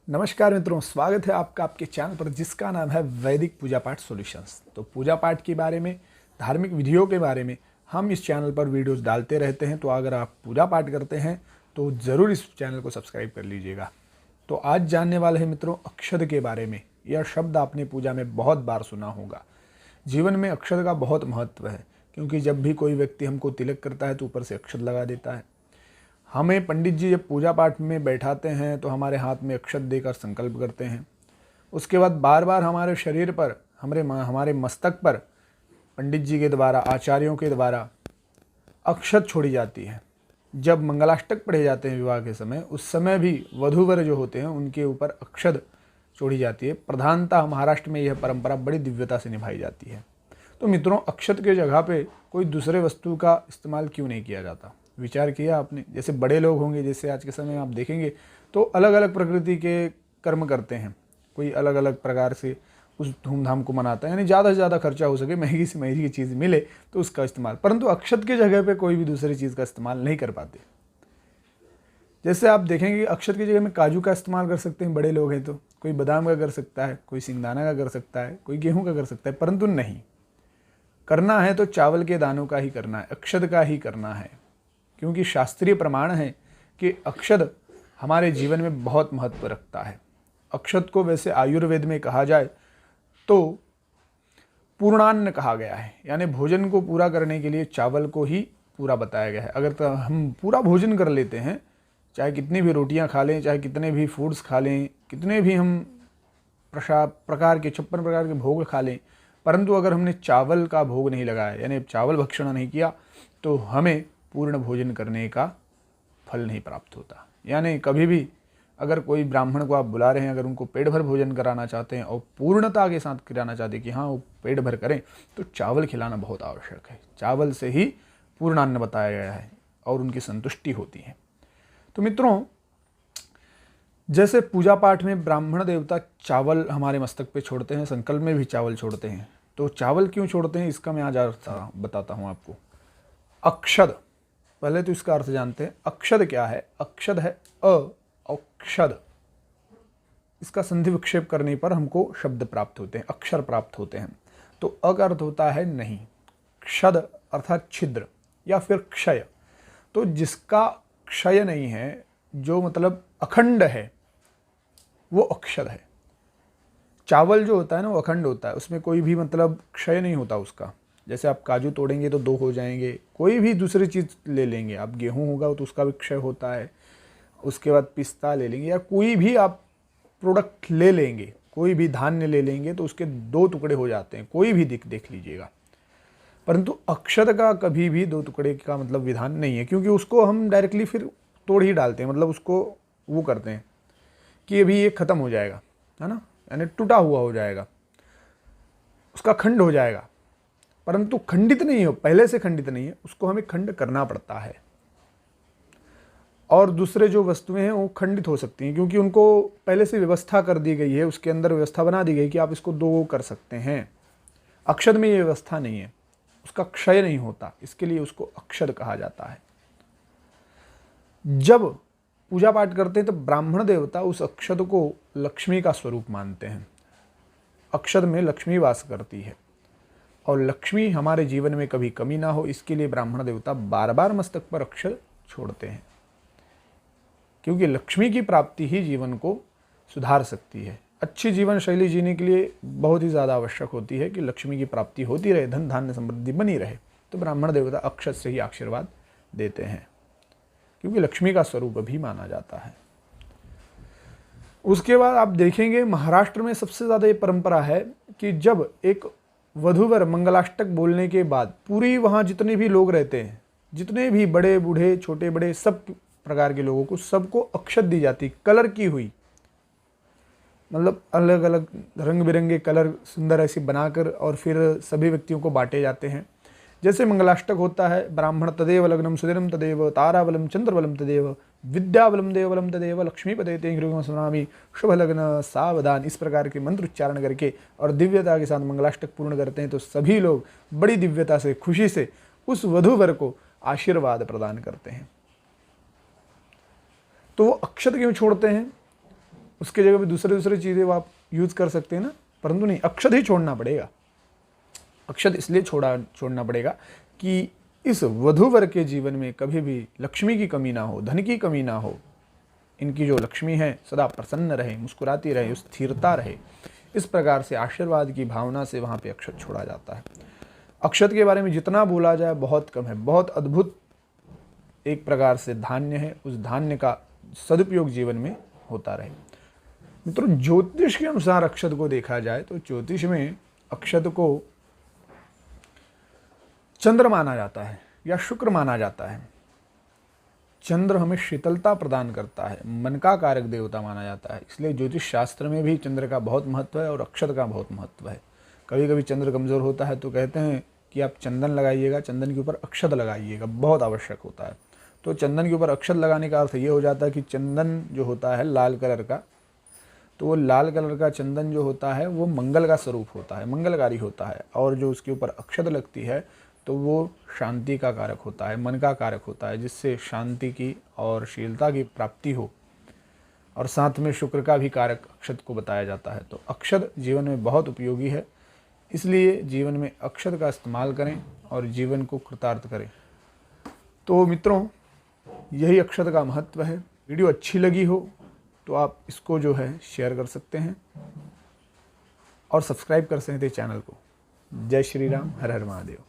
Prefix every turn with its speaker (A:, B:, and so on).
A: नमस्कार मित्रों, स्वागत है आपका आपके चैनल पर जिसका नाम है वैदिक पूजा पाठ सॉल्यूशंस। तो पूजा पाठ के बारे में, धार्मिक विधियों के बारे में हम इस चैनल पर वीडियोस डालते रहते हैं। तो अगर आप पूजा पाठ करते हैं तो ज़रूर इस चैनल को सब्सक्राइब कर लीजिएगा। तो आज जानने वाले हैं मित्रों अक्षत के बारे में। यह शब्द आपने पूजा में बहुत बार सुना होगा। जीवन में अक्षत का बहुत महत्व है, क्योंकि जब भी कोई व्यक्ति हमको तिलक करता है तो ऊपर से अक्षत लगा देता है। हमें पंडित जी जब पूजा पाठ में बैठाते हैं तो हमारे हाथ में अक्षत देकर संकल्प करते हैं। उसके बाद बार बार हमारे शरीर पर, हमारे मस्तक पर पंडित जी के द्वारा, आचार्यों के द्वारा अक्षत छोड़ी जाती है। जब मंगलाष्टक पढ़े जाते हैं विवाह के समय, उस समय भी वधूवर जो होते हैं उनके ऊपर अक्षत छोड़ी जाती है। प्रधानतः महाराष्ट्र में यह परंपरा बड़ी दिव्यता से निभाई जाती है। तो मित्रों, अक्षत के जगह पे कोई दूसरे वस्तु का इस्तेमाल क्यों नहीं किया जाता? विचार किया आपने? जैसे बड़े लोग होंगे, जैसे आज के समय में आप देखेंगे तो अलग अलग प्रकृति के कर्म करते हैं। कोई अलग अलग प्रकार से उस धूमधाम को मनाता है, यानी ज़्यादा से ज़्यादा खर्चा हो सके, महंगी से महंगी चीज़ मिले तो उसका इस्तेमाल। परंतु अक्षत की जगह पे कोई भी दूसरी चीज़ का इस्तेमाल नहीं कर पाते। जैसे आप देखेंगे अक्षत की जगह में काजू का इस्तेमाल कर सकते हैं, बड़े लोग हैं तो। कोई बादाम का कर सकता है, कोई सिंगदाना का कर सकता है, कोई गेहूँ का कर सकता है। परंतु नहीं, करना है तो चावल के दानों का ही करना है, अक्षत का ही करना है। क्योंकि शास्त्रीय प्रमाण है कि अक्षत हमारे जीवन में बहुत महत्व रखता है। अक्षत को वैसे आयुर्वेद में कहा जाए तो पूर्णान्न कहा गया है, यानी भोजन को पूरा करने के लिए चावल को ही पूरा बताया गया है। अगर तो हम पूरा भोजन कर लेते हैं, चाहे कितनी भी रोटियां खा लें, चाहे कितने भी फूड्स खा लें, कितने भी हम प्रकार के 56 प्रकार के भोग खा लें, परंतु अगर हमने चावल का भोग नहीं लगाया, यानी चावल भक्षण नहीं किया, तो हमें पूर्ण भोजन करने का फल नहीं प्राप्त होता। यानी कभी भी अगर कोई ब्राह्मण को आप बुला रहे हैं, अगर उनको पेट भर भोजन कराना चाहते हैं और पूर्णता के साथ कराना चाहते हैं कि हाँ वो पेट भर करें, तो चावल खिलाना बहुत आवश्यक है। चावल से ही पूर्णान्न बताया गया है और उनकी संतुष्टि होती है। तो मित्रों, जैसे पूजा पाठ में ब्राह्मण देवता चावल हमारे मस्तक पे छोड़ते हैं, संकल्प में भी चावल छोड़ते हैं। तो चावल क्यों छोड़ते हैं इसका मैं आज बताता हूँ आपको। अक्षत, पहले तो इसका अर्थ जानते हैं। अक्षत क्या है? अक्षत है अक्षद। इसका संधि विक्षेप करने पर हमको शब्द प्राप्त होते हैं, अक्षर प्राप्त होते हैं। तो अ का अर्थ होता है नहीं, क्षद अर्थात छिद्र या फिर क्षय। तो जिसका क्षय नहीं है, जो मतलब अखंड है, वो अक्षद है। चावल जो होता है ना, वो अखंड होता है, उसमें कोई भी मतलब क्षय नहीं होता उसका। जैसे आप काजू तोड़ेंगे तो 2 हो जाएंगे, कोई भी दूसरी चीज़ ले लेंगे आप, गेहूं होगा तो उसका भी क्षय होता है। उसके बाद पिस्ता ले लेंगे या कोई भी आप प्रोडक्ट ले लेंगे, कोई भी धान्य ले लेंगे तो उसके 2 टुकड़े हो जाते हैं, कोई भी देख लीजिएगा। परंतु अक्षत का कभी भी 2 टुकड़े का मतलब विधान नहीं है, क्योंकि उसको हम डायरेक्टली फिर तोड़ ही डालते हैं। मतलब उसको वो करते हैं कि अभी ये खत्म हो जाएगा, है ना, यानी टूटा हुआ हो जाएगा, उसका खंड हो जाएगा। परंतु खंडित नहीं हो, पहले से खंडित नहीं है, उसको हमें खंड करना पड़ता है। और दूसरे जो वस्तुएं हैं वो खंडित हो सकती हैं, क्योंकि उनको पहले से व्यवस्था कर दी गई है, उसके अंदर व्यवस्था बना दी गई कि आप इसको 2 कर सकते हैं। अक्षत में ये व्यवस्था नहीं है, उसका क्षय नहीं होता, इसके लिए उसको अक्षत कहा जाता है। जब पूजा पाठ करते हैं तो ब्राह्मण देवता उस अक्षत को लक्ष्मी का स्वरूप मानते हैं। अक्षत में लक्ष्मी वास करती है और लक्ष्मी हमारे जीवन में कभी कमी ना हो, इसके लिए ब्राह्मण देवता बार बार मस्तक पर अक्षत छोड़ते हैं। क्योंकि लक्ष्मी की प्राप्ति ही जीवन को सुधार सकती है। अच्छी जीवन शैली जीने के लिए बहुत ही ज़्यादा आवश्यक होती है कि लक्ष्मी की प्राप्ति होती रहे, धन धान्य समृद्धि बनी रहे। तो ब्राह्मण देवता अक्षत से ही आशीर्वाद देते हैं, क्योंकि लक्ष्मी का स्वरूप भी माना जाता है। उसके बाद आप देखेंगे महाराष्ट्र में सबसे ज़्यादा ये परंपरा है कि जब एक वधूवर मंगलाष्टक बोलने के बाद पूरी वहाँ जितने भी लोग रहते हैं, जितने भी बड़े बूढ़े छोटे बड़े सब प्रकार के लोगों को, सबको अक्षत दी जाती, कलर की हुई, मतलब अलग अलग रंग बिरंगे कलर सुंदर ऐसे बनाकर, और फिर सभी व्यक्तियों को बांटे जाते हैं। जैसे मंगलाष्टक होता है, ब्राह्मण तदेव लग्नम सुदिनम तदेव ताराबलम चंद्रबलम तदेव विद्याबलम देवबलम तदेव लक्ष्मीपते ते गृहम सुनामी शुभ लग्न सावधान, इस प्रकार के मंत्र उच्चारण करके और दिव्यता के साथ मंगलाष्टक पूर्ण करते हैं। तो सभी लोग बड़ी दिव्यता से, खुशी से उस वधूवर को आशीर्वाद प्रदान करते हैं। तो वो अक्षत क्यों छोड़ते हैं? उसके जगह पे दूसरे चीज़ें वो आप यूज़ कर सकते हैं ना, परंतु नहीं, अक्षत ही छोड़ना पड़ेगा। अक्षत इसलिए छोड़ना पड़ेगा कि इस वधू वर के जीवन में कभी भी लक्ष्मी की कमी ना हो, धन की कमी ना हो। इनकी जो लक्ष्मी है सदा प्रसन्न रहे, मुस्कुराती रहे, स्थिरता रहे, इस प्रकार से आशीर्वाद की भावना से वहाँ पे अक्षत छोड़ा जाता है। अक्षत के बारे में जितना बोला जाए बहुत कम है। बहुत अद्भुत एक प्रकार से धान्य है, उस धान्य का सदुपयोग जीवन में होता रहे। मित्रों, ज्योतिष के अनुसार अक्षत को देखा जाए तो ज्योतिष में अक्षत को चंद्र माना जाता है या शुक्र माना जाता है। चंद्र हमें शीतलता प्रदान करता है, मन का कारक देवता माना जाता है, इसलिए ज्योतिष शास्त्र में भी चंद्र का बहुत महत्व है और अक्षत का बहुत महत्व है। कभी कभी चंद्र कमज़ोर होता है तो कहते हैं कि आप चंदन लगाइएगा, चंदन के ऊपर अक्षत लगाइएगा, बहुत आवश्यक होता है। तो चंदन के ऊपर अक्षत लगाने का अर्थ ये हो जाता है कि चंदन जो होता है लाल कलर का, तो वो लाल कलर का चंदन जो होता है वो मंगल का स्वरूप होता है, मंगलकारी होता है, और जो उसके ऊपर अक्षत लगती है तो वो शांति का कारक होता है, मन का कारक होता है, जिससे शांति की और शीलता की प्राप्ति हो। और साथ में शुक्र का भी कारक अक्षत को बताया जाता है। तो अक्षत जीवन में बहुत उपयोगी है, इसलिए जीवन में अक्षत का इस्तेमाल करें और जीवन को कृतार्थ करें। तो मित्रों, यही अक्षत का महत्व है। वीडियो अच्छी लगी हो तो आप इसको जो है शेयर कर सकते हैं और सब्सक्राइब कर सकते हैं चैनल को। जय श्री राम, हर हर महादेव।